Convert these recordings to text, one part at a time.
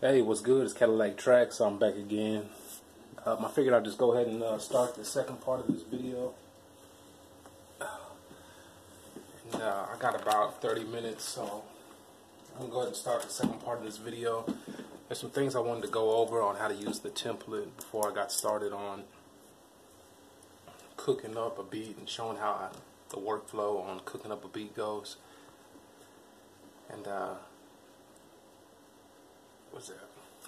Hey, what's good? It's Cadillaktrackz. I'm back again. I figured I'd just go ahead and start the second part of this video. And I got about 30 minutes, so I'm going to go ahead and start the second part of this video. There's some things I wanted to go over on how to use the template before I got started on cooking up a beat and showing how the workflow on cooking up a beat goes. And what's that?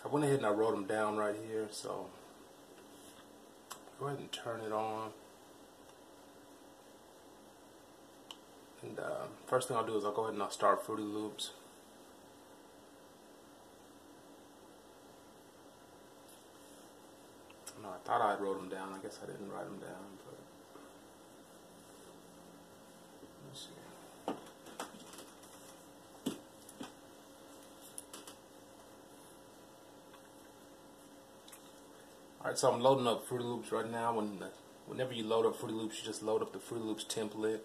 I went ahead and I wrote them down right here, so go ahead and turn it on. And first thing I'll do is I'll go ahead and I'll start Fruity Loops. No, I thought I wrote them down. I guess I didn't write them down, but let's see. Alright, so I'm loading up Fruity Loops right now. Whenever you load up Fruity Loops, you just load up the Fruity Loops template.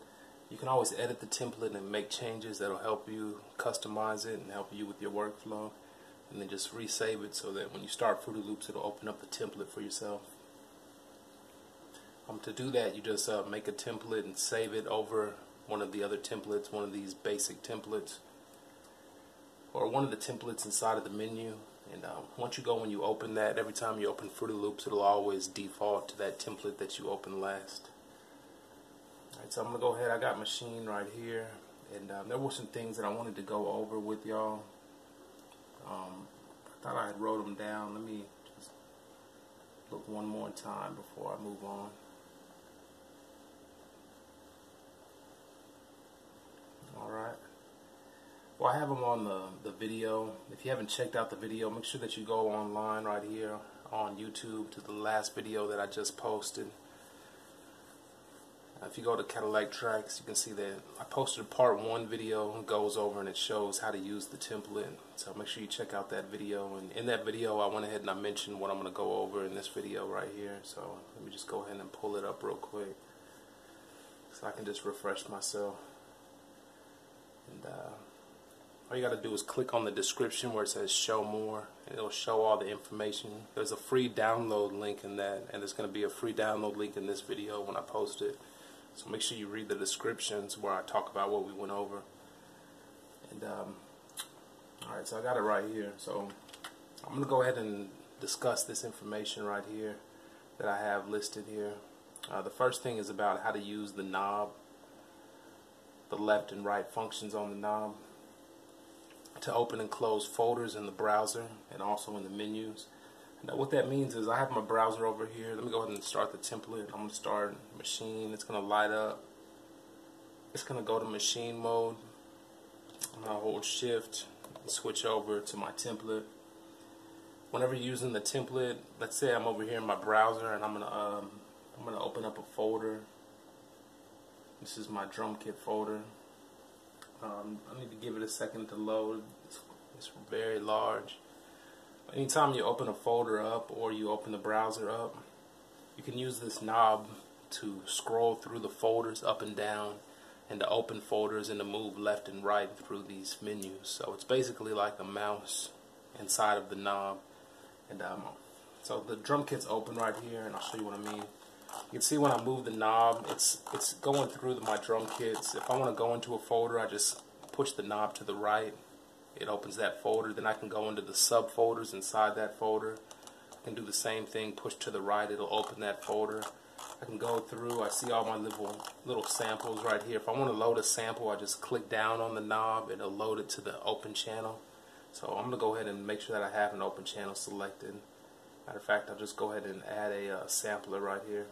You can always edit the template and make changes that'll help you customize it and help you with your workflow. And then just resave it so that when you start Fruity Loops, it'll open up the template for yourself. To do that, you just make a template and save it over one of the other templates, one of these basic templates, or one of the templates inside of the menu. And once you go, when you open that, every time you open Fruity Loops, it'll always default to that template that you open last. Alright, so I'm going to go ahead. I got Maschine right here, and there were some things that I wanted to go over with y'all. I thought I had wrote them down. Let me just look one more time before I move on. Alright. Well, I have them on the video. If you haven't checked out the video, make sure that you go online right here on YouTube to the last video that I just posted. If you go to Cadillaktrackz, you can see that I posted part 1 video. It goes over and it shows how to use the template. So make sure you check out that video. And in that video, I went ahead and I mentioned what I'm going to go over in this video right here. So let me just go ahead and pull it up real quick so I can just refresh myself. And all you got to do is click on the description where it says show more, and it'll show all the information. There's a free download link in that, and there's going to be a free download link in this video when I post it. So make sure you read the descriptions where I talk about what we went over. And alright, so I got it right here. So I'm going to go ahead and discuss this information right here that I have listed here. The first thing is about how to use the knob, the left and right functions on the knob, to open and close folders in the browser and also in the menus. Now what that means is I have my browser over here. Let me go ahead and start the template. I'm going to start Maschine. It's going to light up. It's going to go to machine mode. I'm going to hold shift and switch over to my template. Whenever you're using the template, let's say I'm over here in my browser and I'm going to open up a folder. This is my drum kit folder. I need to give it a second to load. It's very large. Anytime you open a folder up or you open the browser up, you can use this knob to scroll through the folders up and down, and to open folders and to move left and right through these menus. So it's basically like a mouse inside of the knob. And so the drum kit's open right here, and I'll show you what I mean. You can see when I move the knob, it's going through my drum kits. If I want to go into a folder, I just push the knob to the right. It opens that folder. Then I can go into the subfolders inside that folder. I can do the same thing, push to the right, it'll open that folder. I can go through, I see all my little samples right here. If I want to load a sample, I just click down on the knob and it'll load it to the open channel. So I'm going to go ahead and make sure that I have an open channel selected. Matter of fact, I'll just go ahead and add a sampler right here.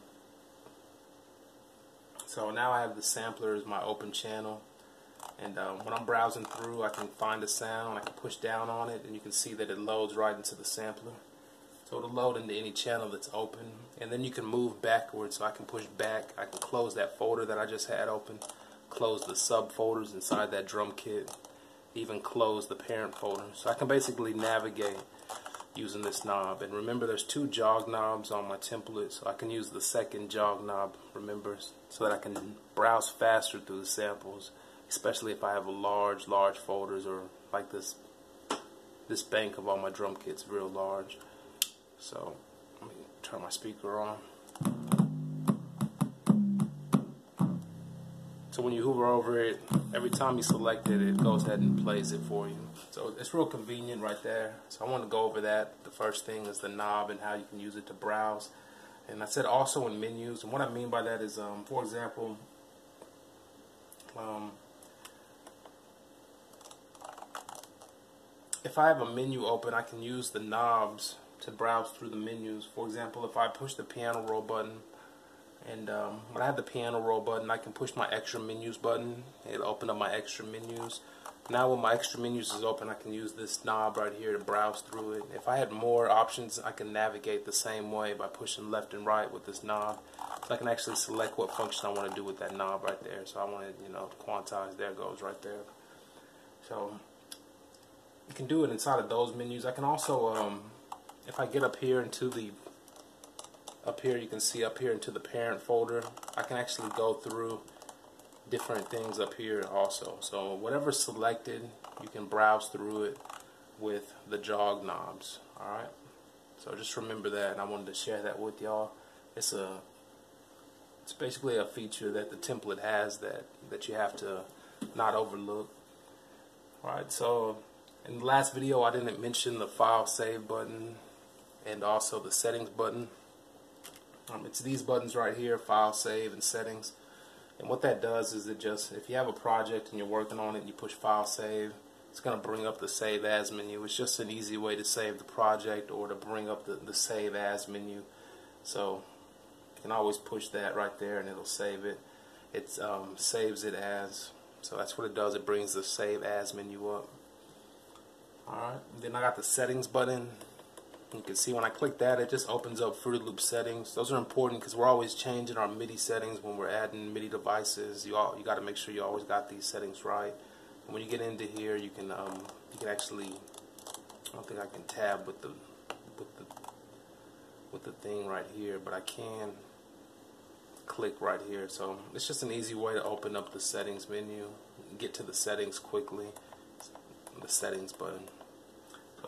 So now I have the sampler as my open channel, and when I'm browsing through, I can find a sound, I can push down on it, and you can see that it loads right into the sampler. So it'll load into any channel that's open, and then you can move backwards, so I can push back, I can close that folder that I just had open, close the subfolders inside that drum kit, even close the parent folder. So I can basically navigate using this knob. And remember, there's 2 jog knobs on my template, so I can use the second jog knob, remember, so that I can browse faster through the samples, especially if I have a large folders, or like this this bank of all my drum kits real large. So let me turn my speaker on. So when you hover over it, every time you select it, it goes ahead and plays it for you. So it's real convenient right there. So I want to go over that. The first thing is the knob and how you can use it to browse. And I said also in menus, and what I mean by that is, for example, if I have a menu open, I can use the knobs to browse through the menus. For example, if I push the piano roll button, and when I have the piano roll button, I can push my extra menus button. It'll open up my extra menus. Now when my extra menus is open, I can use this knob right here to browse through it. If I had more options, I can navigate the same way by pushing left and right with this knob. So I can actually select what function I want to do with that knob right there. So I want to, you know, quantize. There it goes right there. So you can do it inside of those menus. I can also, if I get up here into the you can see up here into the parent folder, I can actually go through different things up here also. So whatever's selected, you can browse through it with the jog knobs. Alright, so just remember that, and I wanted to share that with y'all. It's basically a feature that the template has that you have to not overlook. Alright, so in the last video I didn't mention the file save button and also the settings button. It's these buttons right here, file save and settings. And what that does is it just, if you have a project and you're working on it and you push file save, it's going to bring up the save as menu. It's just an easy way to save the project or to bring up the save as menu. So you can always push that right there and it'll save it. It saves it as, so that's what it does. It brings the save as menu up. Alright, then I got the settings button. You can see when I click that, it just opens up Fruity Loop settings. Those are important because we're always changing our MIDI settings when we're adding MIDI devices. You got to make sure you always got these settings right. And when you get into here, you can actually, I don't think I can tab with the thing right here, but I can click right here. So it's just an easy way to open up the settings menu, get to the settings quickly. The settings button.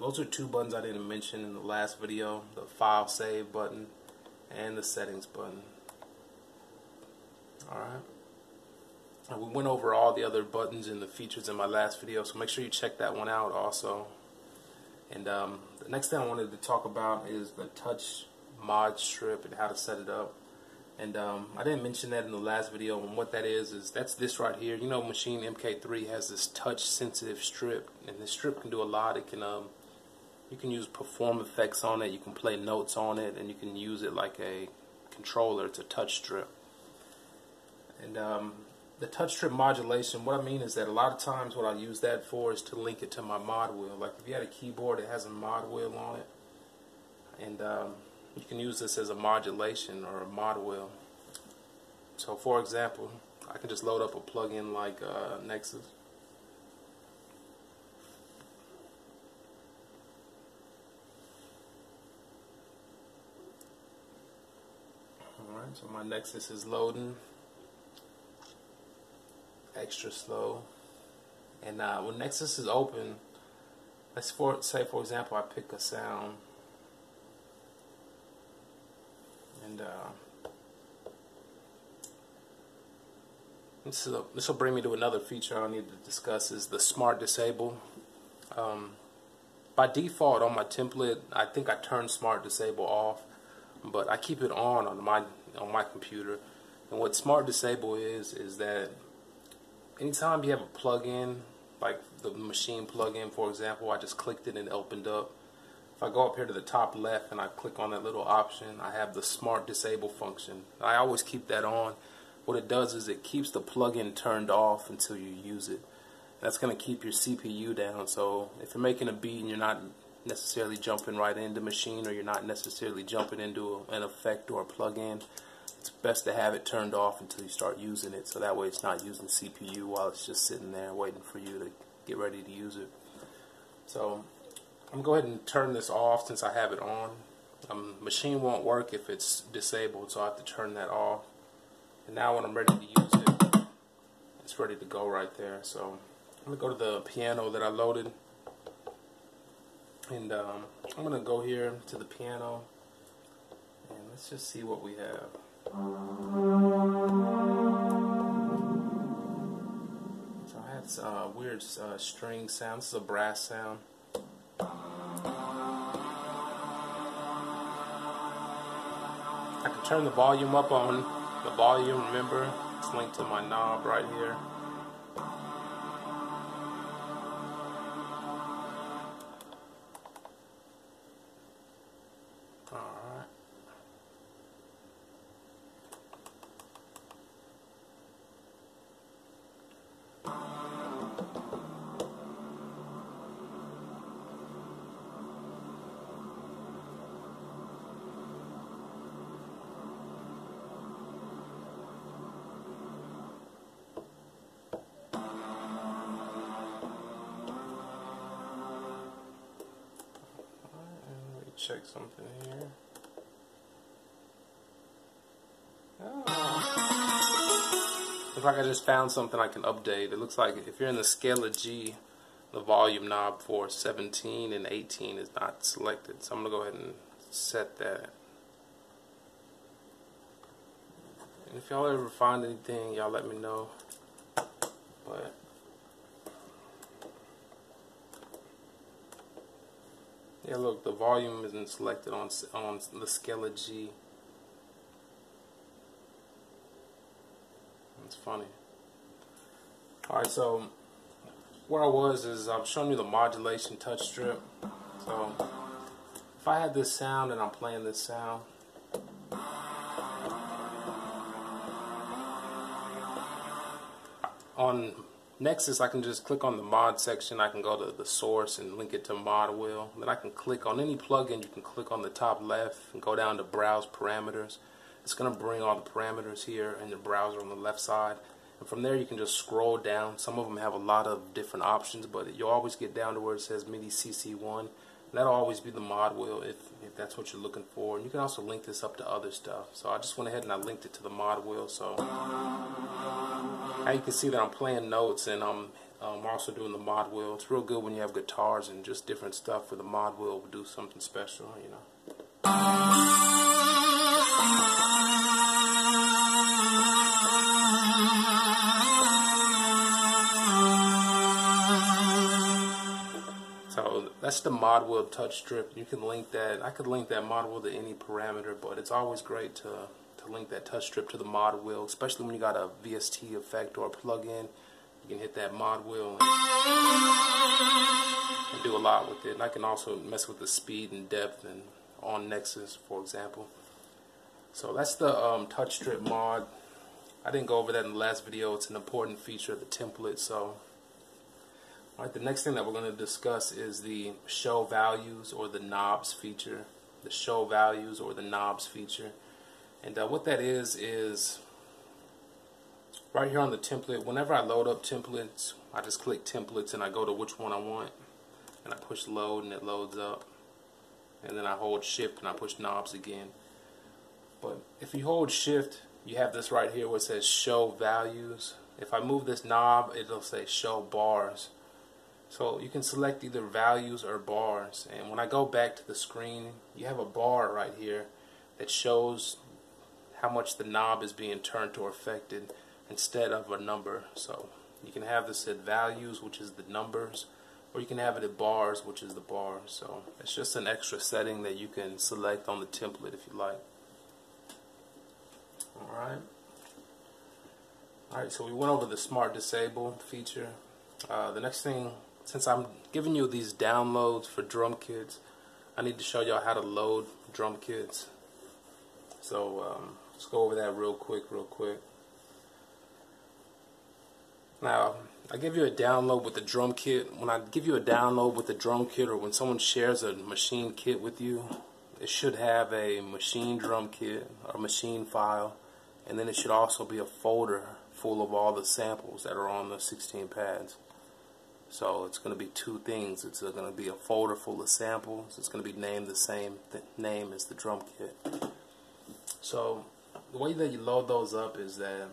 Those are two buttons I didn't mention in the last video, the file save button and the settings button. Alright. We went over all the other buttons and the features in my last video, so make sure you check that one out also. And the next thing I wanted to talk about is the touch mod strip and how to set it up. And I didn't mention that in the last video, and what that is that's this right here. You know, Maschine MK3 has this touch sensitive strip, and this strip can do a lot. It can you can use perform effects on it, you can play notes on it, and you can use it like a controller. It's a touch strip. And the touch strip modulation, what I mean is that a lot of times what I use that for is to link it to my mod wheel. Like if you had a keyboard that has a mod wheel on it, and you can use this as a modulation or a mod wheel. So for example, I can just load up a plugin like Nexus. Alright, so my Nexus is loading. Extra slow. And when Nexus is open, let's say for example I pick a sound. And this will bring me to another feature I need to discuss, is the Smart Disable. By default on my template, I think I turn Smart Disable off, but I keep it on my computer. And what Smart Disable is that anytime you have a plugin, like the Maschine plugin for example, I just clicked it and it opened up. If I go up here to the top left and I click on that little option, I have the Smart Disable function. I always keep that on. What it does is it keeps the plugin turned off until you use it. That's going to keep your CPU down. So if you're making a beat and you're not necessarily jumping right into Maschine, or you're not necessarily jumping into an effect or a plugin, it's best to have it turned off until you start using it, so that way it's not using CPU while it's just sitting there waiting for you to get ready to use it. So I'm going to go ahead and turn this off since I have it on. Maschine won't work if it's disabled, so I have to turn that off. And now when I'm ready to use it, it's ready to go right there. So I'm going to go to the piano that I loaded. And I'm going to go here to the piano, and let's just see what we have. So I had weird string sound. This is a brass sound. I can turn the volume up on the volume, remember, it's linked to my knob right here. Alright. Check something here. Oh. Looks like I just found something I can update. It looks like if you're in the scale of G, the volume knob for 17 and 18 is not selected. So I'm going to go ahead and set that. And if y'all ever find anything, y'all let me know. But yeah, look, the volume isn't selected on the scale of G. It's funny. Alright, so where I was is I'm showing you the modulation touch strip. So if I had this sound and I'm playing this sound, on Nexus I can just click on the mod section. I can go to the source and link it to mod wheel. Then I can click on any plugin. You can click on the top left and go down to browse parameters. It's going to bring all the parameters here in the browser on the left side. And from there you can just scroll down. Some of them have a lot of different options, but you'll always get down to where it says MIDI CC1. And that'll always be the mod wheel if that's what you're looking for. And you can also link this up to other stuff. So I just went ahead and I linked it to the mod wheel. So now you can see that I'm playing notes and I'm also doing the mod wheel. It's real good when you have guitars and just different stuff where the mod wheel will do something special, you know. So that's the mod wheel touch strip. You can link that. I could link that mod wheel to any parameter, but it's always great to link that touch strip to the mod wheel, especially when you got a VST effect or a plug-in. You can hit that mod wheel and do a lot with it. And I can also mess with the speed and depth and on Nexus, for example. So that's the touch strip mod. I didn't go over that in the last video. It's an important feature of the template. So alright, the next thing that we're going to discuss is the show values or the knobs feature. The show values or the knobs feature. And what that is right here on the template. Whenever I load up templates, I just click templates and I go to which one I want. And I push load and it loads up. And then I hold shift and I push knobs again. But if you hold shift, you have this right here where it says show values. If I move this knob, it'll say show bars. So you can select either values or bars. And when I go back to the screen, you have a bar right here that shows how much the knob is being turned or affected instead of a number. So you can have this at values, which is the numbers, or you can have it at bars, which is the bars. So it's just an extra setting that you can select on the template if you like. Alright, so we went over the Smart Disable feature. The next thing, since I'm giving you these downloads for drum kits, I need to show y'all how to load drum kits. So let's go over that real quick. Now, I give you a download with the drum kit. When I give you a download with the drum kit, or when someone shares a Maschine kit with you, it should have a Maschine drum kit, or Maschine file, and then it should also be a folder full of all the samples that are on the 16 pads. So it's going to be two things. It's going to be a folder full of samples. It's going to be named the same name as the drum kit. So the way that you load those up is that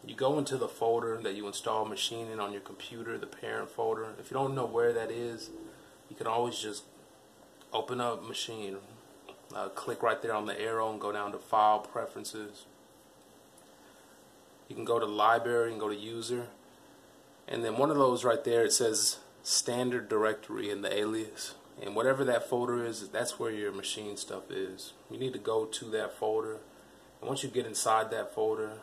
you go into the folder that you install Maschine in on your computer, the parent folder. If you don't know where that is, you can always just open up Machine, click right there on the arrow and go down to File, Preferences. You can go to Library and go to User, and then one of those right there, it says Standard Directory in the alias, and whatever that folder is, that's where your Machine stuff is. You need to go to that folder, and once you get inside that folder,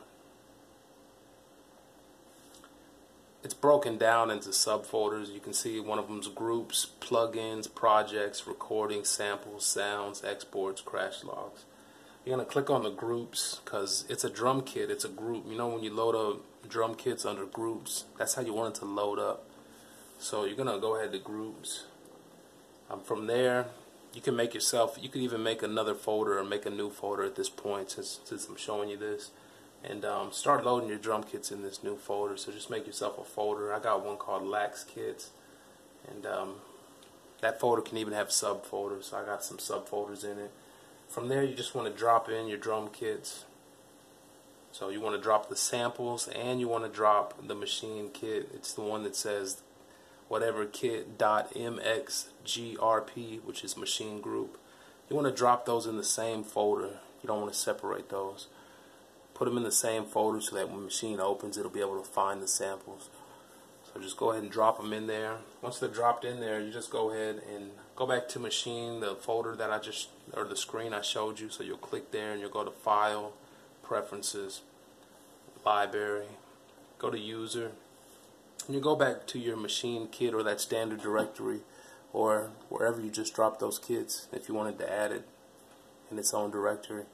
it's broken down into subfolders. You can see one of them's Groups, Plugins, Projects, Recordings, Samples, Sounds, Exports, Crash Logs. You're going to click on the Groups because it's a drum kit, it's a group. You know when you load up drum kits under Groups, that's how you want it to load up. So you're going to go ahead to Groups. From there, you can make yourself, you can even make another folder or make a new folder at this point since I'm showing you this. And start loading your drum kits in this new folder. So just make yourself a folder. I got one called Lax Kits, and that folder can even have subfolders, so I got some subfolders in it. From there, you just want to drop in your drum kits. So you want to drop the samples and you want to drop the Machine kit. It's the one that says whatever kit.mxgrp, which is Machine group. You want to drop those in the same folder. You don't want to separate those. Put them in the same folder so that when Machine opens, it'll be able to find the samples. So just go ahead and drop them in there. Once they're dropped in there, you just go ahead and go back to Machine, the folder that or the screen I showed you. So you'll click there and you'll go to File, Preferences, Library, go to User, and you go back to your Machine kit or that standard directory or wherever you just dropped those kits if you wanted to add it in its own directory.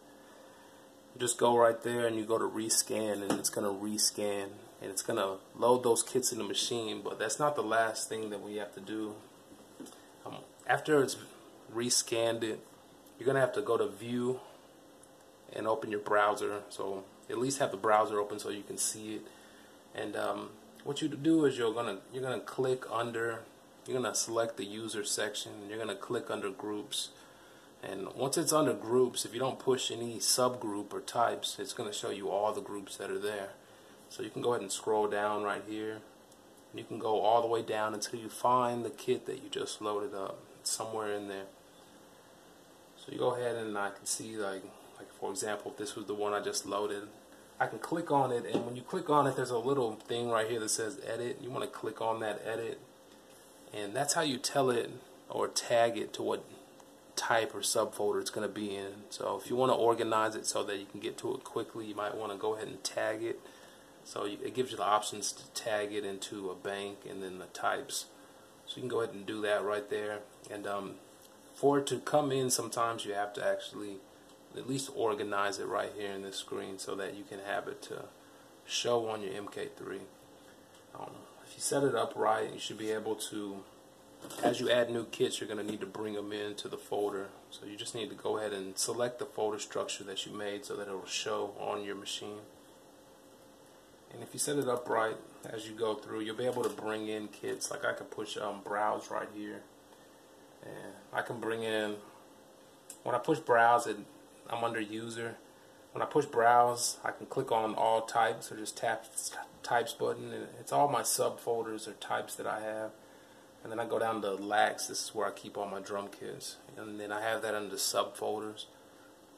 You just go right there and you go to rescan, and it's going to rescan and it's going to load those kits in the Machine. But that's not the last thing that we have to do. After it's rescanned it, you're going to have to go to View and open your browser. So at least have the browser open so you can see it. And what you do is you're gonna click under, you're gonna select the user section, and you're gonna click under Groups. And once it's under Groups, if you don't push any subgroup or types, it's going to show you all the groups that are there. So you can go ahead and scroll down right here. And you can go all the way down until you find the kit that you just loaded up. It's somewhere in there. So you go ahead and I can see, like for example, if this was the one I just loaded, I can click on it, and when you click on it, there's a little thing right here that says Edit. You want to click on that Edit, and that's how you tell it or tag it to what type or subfolder it's going to be in. So if you want to organize it so that you can get to it quickly, you might want to go ahead and tag it. So it gives you the options to tag it into a bank and then the types. So you can go ahead and do that right there. And for it to come in, sometimes you have to actually at least organize it right here in this screen so that you can have it to show on your MK3. If you set it up right, you should be able to, as you add new kits, you're going to need to bring them into the folder. So you just need to go ahead and select the folder structure that you made so that it will show on your machine. And if you set it up right, as you go through, you'll be able to bring in kits. Like I can push Browse right here, and I can bring in, when I push Browse, I'm under User. When I push Browse, I can click on All Types, or just tap the Types button, and it's all my subfolders or types that I have. And then I go down to Lax. This is where I keep all my drum kits, and then I have that under subfolders.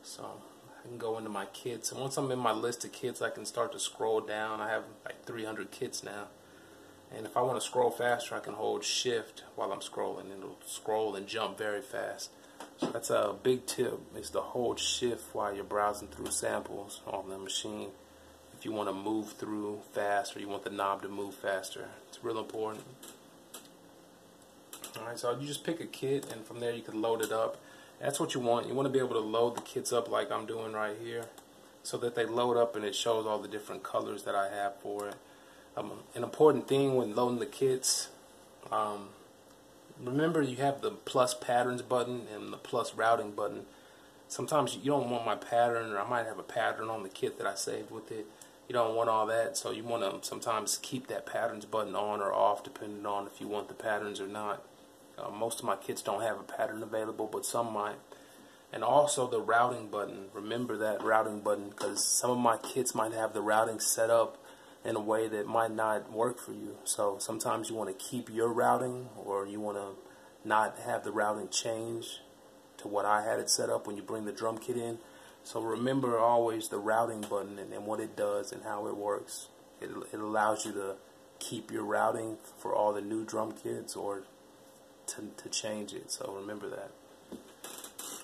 So I can go into my kits, and once I'm in my list of kits, I can start to scroll down. I have like 300 kits now, and if I want to scroll faster, I can hold Shift while I'm scrolling, and it'll scroll and jump very fast. So that's a big tip, is to hold Shift while you're browsing through samples on the machine. If you want to move through fast, or you want the knob to move faster, it's real important. Alright, so you just pick a kit, and from there you can load it up. That's what you want. You want to be able to load the kits up like I'm doing right here, so that they load up and it shows all the different colors that I have for it. An important thing when loading the kits, remember you have the plus patterns button and the plus routing button. Sometimes you don't want my pattern, or I might have a pattern on the kit that I saved with it. You don't want all that, so you want to sometimes keep that patterns button on or off depending on if you want the patterns or not. Most of my kits don't have a pattern available, but some might. And also the routing button. Remember that routing button, because some of my kits might have the routing set up in a way that might not work for you. So sometimes you want to keep your routing, or you want to not have the routing change to what I had it set up when you bring the drum kit in. So remember always the routing button and what it does and how it works. It allows you to keep your routing for all the new drum kits or to change it. So remember that.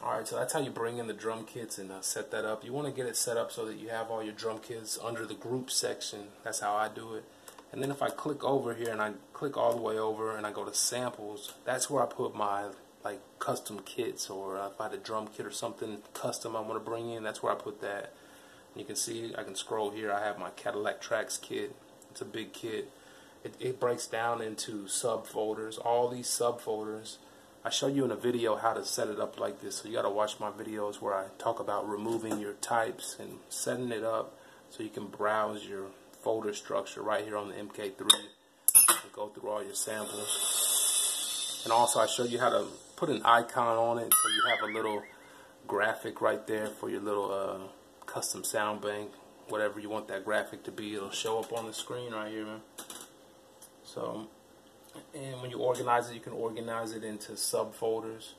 Alright, so that's how you bring in the drum kits and set that up. You want to get it set up so that you have all your drum kits under the group section. That's how I do it. And then if I click over here and I click all the way over and I go to samples, that's where I put my like custom kits, or if I had a drum kit or something custom I want to bring in, that's where I put that. And you can see, I can scroll here, I have my Cadillaktrackz kit. It's a big kit. It breaks down into subfolders. All these subfolders, I show you in a video how to set it up like this, so you got to watch my videos where I talk about removing your types and setting it up so you can browse your folder structure right here on the MK3 and go through all your samples. And also I show you how to put an icon on it so you have a little graphic right there for your little custom sound bank, whatever you want that graphic to be. It'll show up on the screen right here, man. So, and when you organize it, you can organize it into subfolders.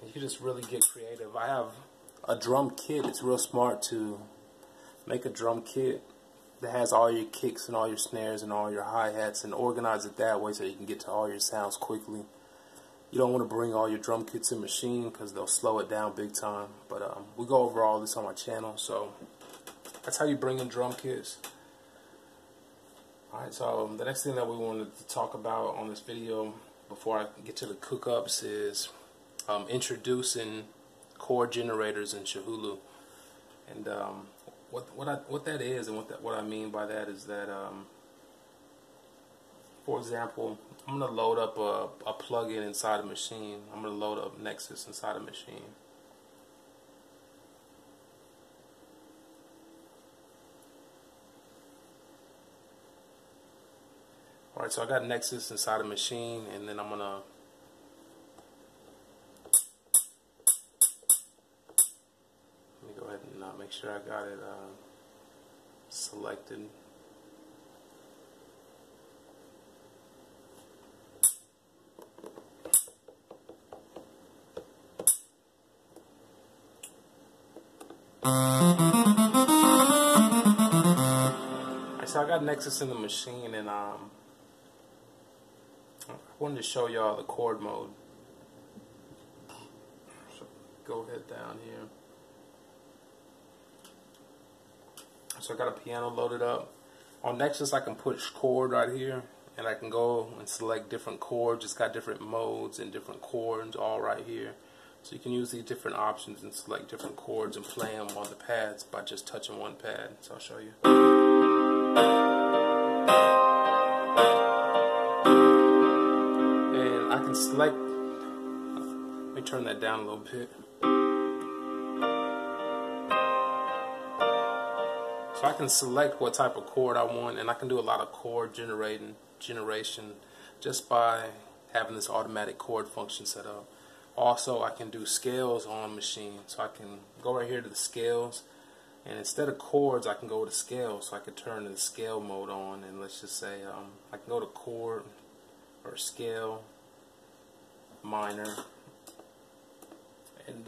You can just really get creative. I have a drum kit. It's real smart to make a drum kit that has all your kicks and all your snares and all your hi-hats and organize it that way so you can get to all your sounds quickly. You don't want to bring all your drum kits in Maschine because they'll slow it down big time. But we go over all this on my channel, so that's how you bring in drum kits. Alright, so the next thing that we wanted to talk about on this video before I get to the cook-ups is introducing chord generators in Chahulu. And what that is and what I mean by that is that, for example, I'm going to load up a plugin inside a Maschine. I'm going to load up Nexus inside a Maschine. Alright, so I got Nexus inside a Maschine, and then I'm going to let me go ahead and make sure I got it selected. So I got Nexus in the Maschine, and I wanted to show y'all the chord mode. So go ahead down here. So I got a piano loaded up. On Nexus I can push chord right here, and I can go and select different chords. It's got different modes and different chords all right here. So you can use these different options and select different chords and play them on the pads by just touching one pad. So I'll show you. And I can select, let me turn that down a little bit. So I can select what type of chord I want, and I can do a lot of chord generation just by having this automatic chord function set up. Also, I can do scales on Maschine, so I can go right here to the scales, and instead of chords I can go to scales, so I can turn the scale mode on, and let's just say I can go to chord or scale minor, and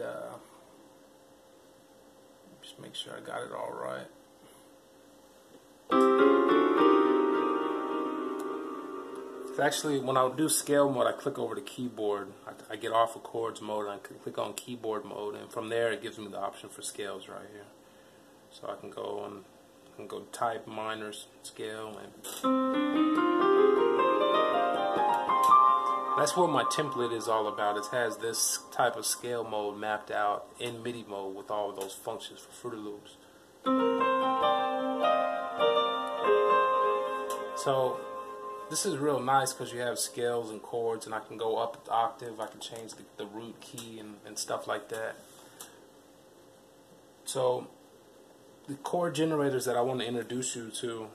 just make sure I got it all right. Actually, when I do scale mode, I click over to keyboard. I get off of chords mode and I click on keyboard mode, and from there it gives me the option for scales right here. So I can go and go type minor scale, and that's what my template is all about. It has this type of scale mode mapped out in MIDI mode with all of those functions for Fruity Loops. So this is real nice because you have scales and chords, and I can go up the octave, I can change the root key and stuff like that. So the chord generators that I want to introduce you to,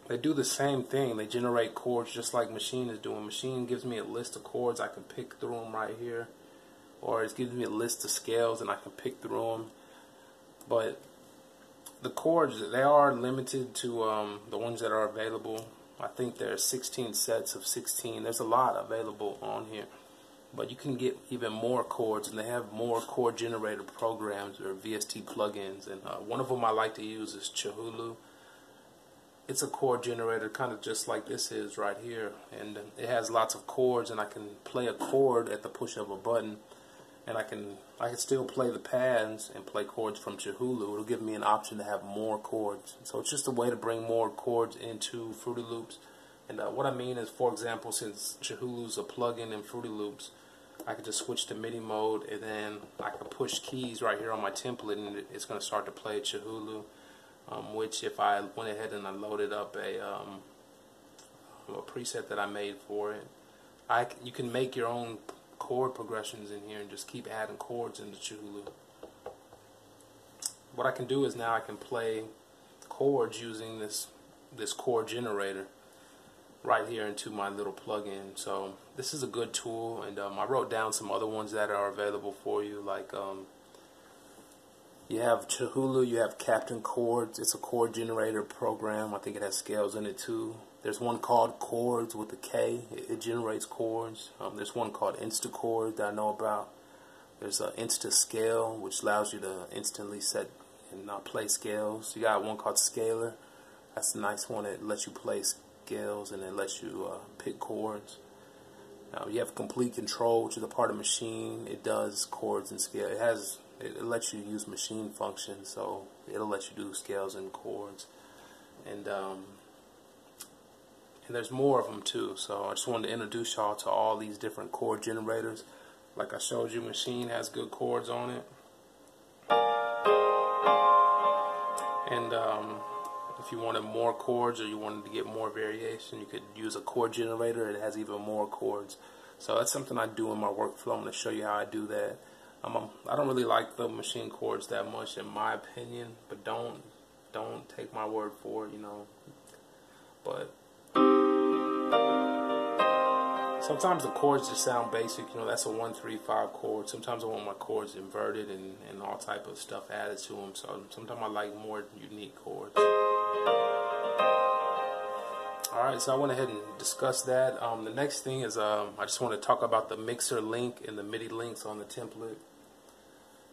they do the same thing. They generate chords just like Maschine is doing. Maschine gives me a list of chords, I can pick through them right here, or it gives me a list of scales and I can pick through them. But the chords, they are limited to the ones that are available. I think there are 16 sets of 16. There's a lot available on here. but you can get even more chords, and they have more chord generator programs or VST plugins, and one of them I like to use is Chihulu. It's a chord generator kind of just like this is right here, and it has lots of chords, and I can play a chord at the push of a button, and I can still play the pads and play chords from Chihulu. It'll give me an option to have more chords. So it's just a way to bring more chords into Fruity Loops. And what I mean is, for example, since Chihulu's a plugin in Fruity Loops, I could just switch to MIDI mode, and then I can push keys right here on my template, and it's going to start to play Chihulu. Which, if I went ahead and I loaded up a preset that I made for it, you can make your own chord progressions in here and just keep adding chords into Chihulu. What I can do is now I can play chords using this chord generator right here into my little plugin. So this is a good tool, and I wrote down some other ones that are available for you, like you have Chihulu, you have Captain Chords. It's a chord generator program. I think it has scales in it too. There's one called Chords with a K. It generates chords. There's one called InstaChord that I know about. There's an InstaScale, which allows you to instantly set and play scales. You got one called Scaler. That's a nice one. It lets you play scales, and it lets you pick chords. You have Complete Control, which is a part of Maschine. It does chords and scales. It lets you use Maschine functions, so it'll let you do scales and chords, and there's more of them too. So I just wanted to introduce y'all to all these different chord generators. Like I showed you, Maschine has good chords on it, and if you wanted more chords or you wanted to get more variation, you could use a chord generator. It has even more chords. So that's something I do in my workflow. I'm going to show you how I do that. I don't really like the Maschine chords that much, in my opinion, but don't take my word for it, you know. But sometimes the chords just sound basic, you know. That's a 1-3-5 chord. Sometimes I want my chords inverted and all type of stuff added to them. So sometimes I like more unique chords. Alright, so I went ahead and discussed that. The next thing is I just want to talk about the mixer link and the MIDI links on the template.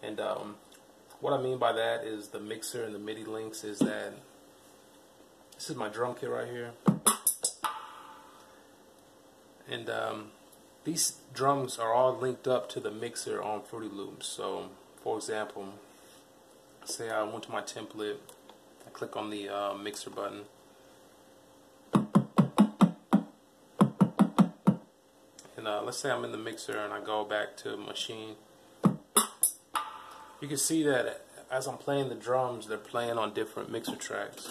And what I mean by that is the mixer and the MIDI links is that this is my drum kit right here. And these drums are all linked up to the mixer on Fruity Loops. So, for example, say I went to my template, I click on the mixer button. Let's say I'm in the mixer and I go back to Maschine. You can see that as I'm playing the drums, they're playing on different mixer tracks.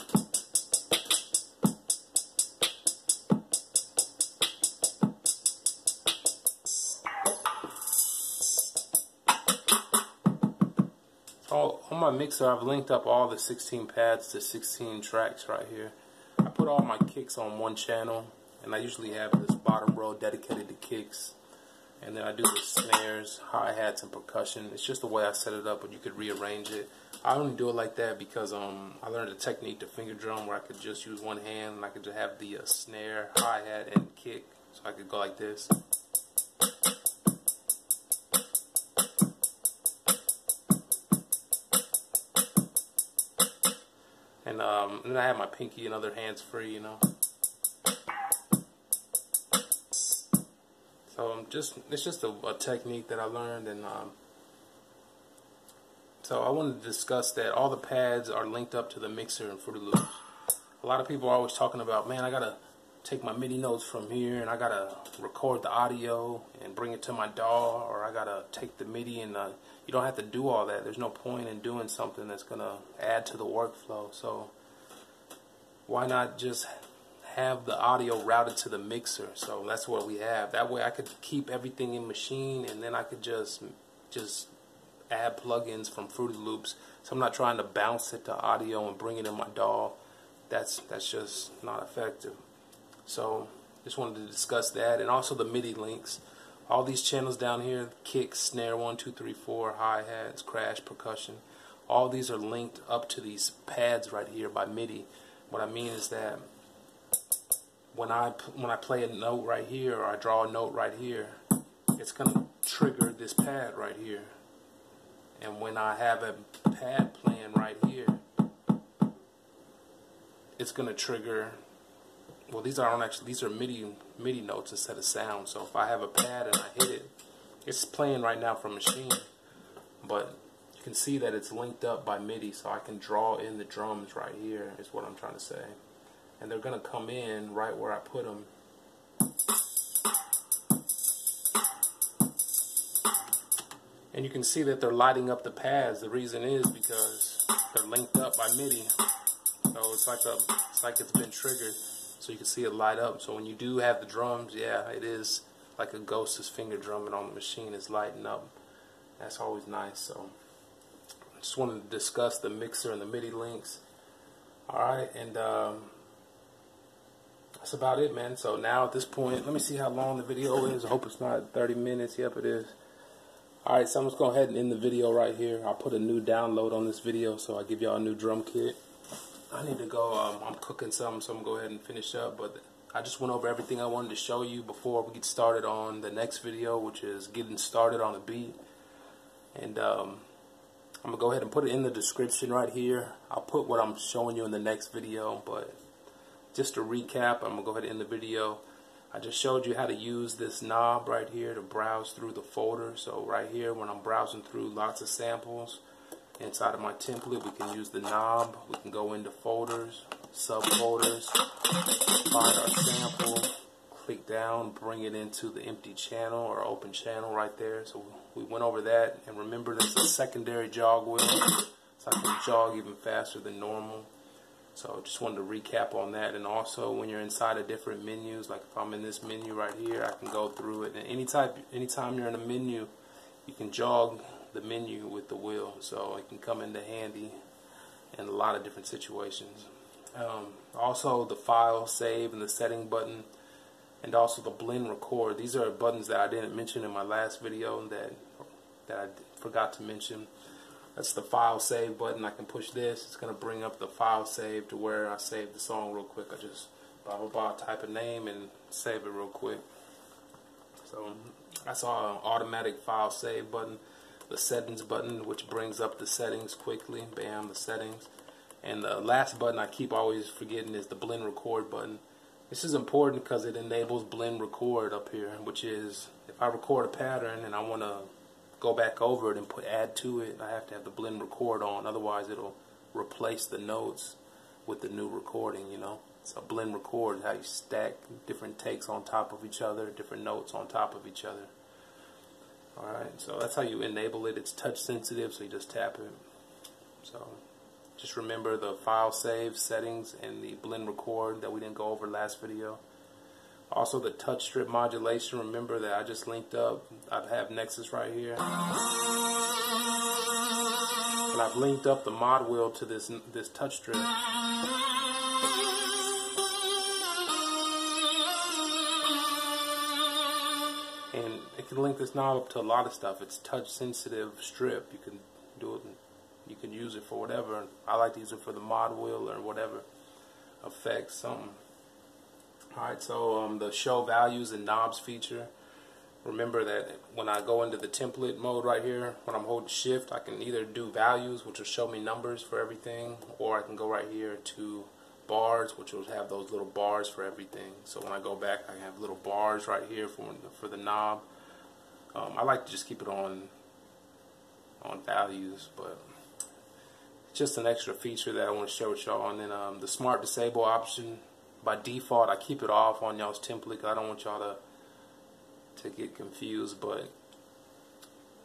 On my mixer, I've linked up all the 16 pads to 16 tracks right here. I put all my kicks on one channel, and I usually have this bottom row dedicated to kicks, and then I do the snares, hi-hats, and percussion. It's just the way I set it up, but you could rearrange it. I only do it like that because I learned a technique to finger drum where I could just use one hand, and I could just have the snare, hi-hat, and kick, so I could go like this. And then I have my pinky and other hands free, you know. So it's just a technique that I learned, and so I wanted to discuss that all the pads are linked up to the mixer in Fruity Loops. A lot of people are always talking about, man, I gotta take my MIDI notes from here, and I gotta record the audio and bring it to my DAW, or I gotta take the MIDI, and you don't have to do all that. There's no point in doing something that's gonna add to the workflow. So why not just have the audio routed to the mixer? So that's what we have. That way I could keep everything in Maschine, and then I could just add plugins from Fruity Loops. So I'm not trying to bounce it to audio and bring it in my DAW. That's just not effective. So just wanted to discuss that, and also the MIDI links. All these channels down here, kick, snare, 1, 2, 3, 4, hi-hats, crash, percussion, all these are linked up to these pads right here by MIDI. What I mean is that when I play a note right here, or I draw a note right here, it's going to trigger this pad right here. And when I have a pad playing right here, it's going to trigger, well, these are MIDI notes instead of sound. So if I have a pad and I hit it, it's playing right now from Maschine, but you can see that it's linked up by MIDI, so I can draw in the drums right here is what I'm trying to say. And they're going to come in right where I put them. And you can see that they're lighting up the pads. The reason is because they're linked up by MIDI. So it's like it's been triggered. So you can see it light up. So when you do have the drums, yeah, it is like a ghost is finger drumming on the machine. It's lighting up. That's always nice. So I just wanted to discuss the mixer and the MIDI links. Alright, and that's about it, man. So now at this point, let me see how long the video is. I hope it's not 30 minutes. Yep, it is. Alright, so I'm just going to go ahead and end the video right here. I'll put a new download on this video, so I'll give y'all a new drum kit. I need to go, I'm cooking something, so I'm going to go ahead and finish up. But I just went over everything I wanted to show you before we get started on the next video, which is getting started on a beat. And I'm going to go ahead and put it in the description right here. I'll put what I'm showing you in the next video, but just to recap, I'm going to go ahead and end the video. I just showed you how to use this knob right here to browse through the folder. So right here, when I'm browsing through lots of samples inside of my template, we can use the knob. We can go into folders, subfolders, find our sample, click down, bring it into the empty channel or open channel right there. So we went over that, and remember there's a secondary jog wheel, so I can jog even faster than normal. So just wanted to recap on that. And also when you're inside of different menus, like if I'm in this menu right here, I can go through it. And anytime you're in a menu, you can jog the menu with the wheel. So it can come into handy in a lot of different situations. Also the file save and the setting button, and also the blend record. These are buttons that I didn't mention in my last video that I forgot to mention. That's the file save button. I can push this. It's going to bring up the file save to where I save the song real quick. I just blah blah blah, type a name and save it real quick. So I saw an automatic file save button, the settings button, which brings up the settings quickly. Bam, the settings. And the last button I keep always forgetting is the blend record button. This is important because it enables blend record up here, which is if I record a pattern and I want to go back over it and add to it, I have to have the blend record on, otherwise it'll replace the notes with the new recording, you know. So blend record is how you stack different takes on top of each other, different notes on top of each other. Alright, so that's how you enable it. It's touch sensitive, so you just tap it. So just remember the file save settings and the blend record that we didn't go over last video. Also the touch strip modulation, remember that I just linked up. I have Nexus right here. And I've linked up the mod wheel to this touch strip. And it can link this knob up to a lot of stuff. It's touch sensitive strip. You can do it, you can use it for whatever. I like to use it for the mod wheel or whatever effects, something. Alright, so the show values and knobs feature. Remember that when I go into the template mode right here, when I'm holding shift, I can either do values, which will show me numbers for everything, or I can go right here to bars, which will have those little bars for everything. So when I go back, I have little bars right here for the knob. I like to just keep it on values, but it's just an extra feature that I want to share with y'all. And then the smart disable option, by default I keep it off on y'all's template because I don't want y'all to get confused, but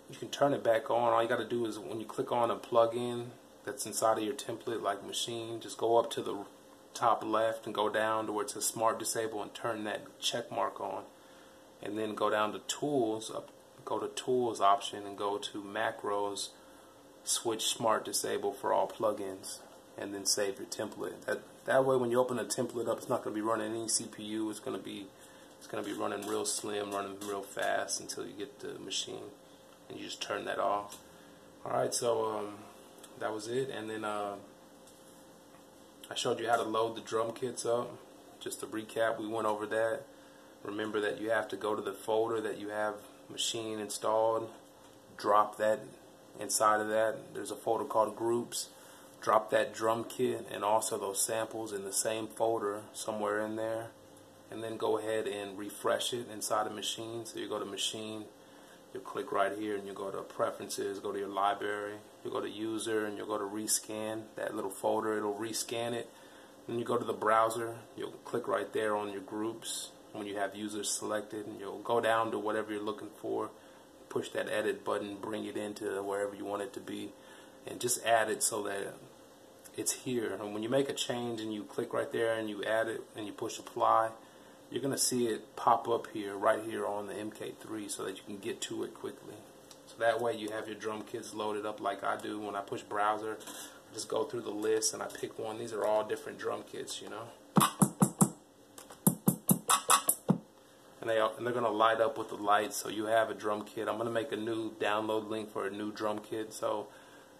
you can turn it back on. All you got to do is when you click on a plugin that's inside of your template like Maschine, just go up to the top left and go down to where it says smart disable and turn that check mark on, and then go down to tools, go to tools option and go to macros, switch smart disable for all plugins, and then save your template. That way when you open a template up, it's not going to be running any CPU. It's going to be running real slim, running real fast until you get the Maschine, and you just turn that off. Alright, so that was it. And then I showed you how to load the drum kits up. Just to recap, we went over that. Remember that you have to go to the folder that you have Maschine installed, drop that. Inside of that, there's a folder called Groups. Drop that drum kit and also those samples in the same folder somewhere in there, and then go ahead and refresh it inside of Maschine. So you go to Maschine, you click right here, and you go to Preferences, go to your library, you go to User, and you'll go to Rescan, that little folder, it'll rescan it. Then you go to the browser, you'll click right there on your groups when you have users selected, and you'll go down to whatever you're looking for, push that edit button, bring it into wherever you want it to be, and just add it so that it's here. And when you make a change and you click right there and you add it and you push apply, you're going to see it pop up here, right here on the MK3, so that you can get to it quickly. So that way you have your drum kits loaded up like I do. When I push browser, I just go through the list and I pick one. These are all different drum kits, you know. And they're going to light up with the lights, so you have a drum kit. I'm going to make a new download link for a new drum kit, so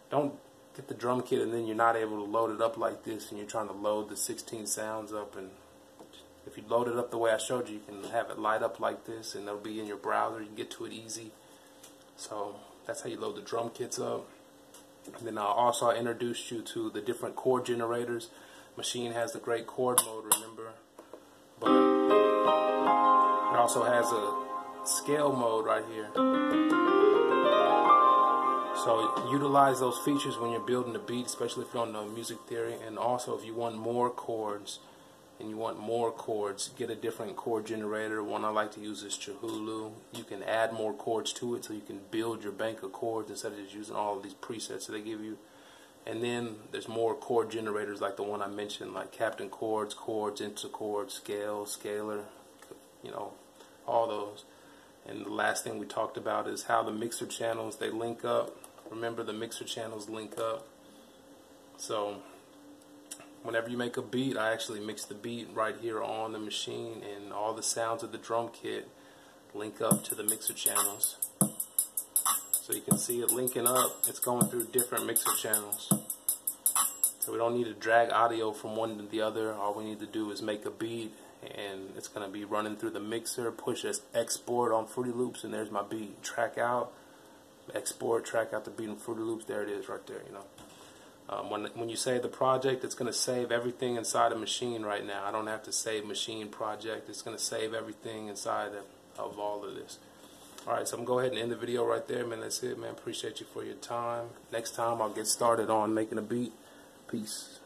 don't get the drum kit and then you're not able to load it up like this and you're trying to load the 16 sounds up. And if you load it up the way I showed you, you can have it light up like this and it'll be in your browser. You can get to it easy. So that's how you load the drum kits up. And then I introduced you to the different chord generators. Maschine has the great chord mode, remember, but it also has a scale mode right here. So utilize those features when you're building a beat, especially if you don't know music theory. And also, if you want more chords get a different chord generator. One I like to use is Chahulu. You can add more chords to it, so you can build your bank of chords instead of just using all of these presets that they give you. And then there's more chord generators like the one I mentioned, like Captain Chords, Chords, Interchords, Scales, Scalar, you know, all those. And the last thing we talked about is how the mixer channels, they link up. Remember, the mixer channels link up. So whenever you make a beat, I actually mix the beat right here on the Maschine, and all the sounds of the drum kit link up to the mixer channels. So you can see it linking up. It's going through different mixer channels. So we don't need to drag audio from one to the other. All we need to do is make a beat, and it's going to be running through the mixer, push as export on Fruity Loops, and there's my beat. Track out, export, track out the beat in Fruity Loops. There it is right there, you know. When you save the project, it's going to save everything inside of Maschine right now. I don't have to save Maschine project. It's going to save everything inside of all of this. Alright, so I'm going to go ahead and end the video right there, man. That's it, man. Appreciate you for your time. Next time, I'll get started on making a beat. Peace.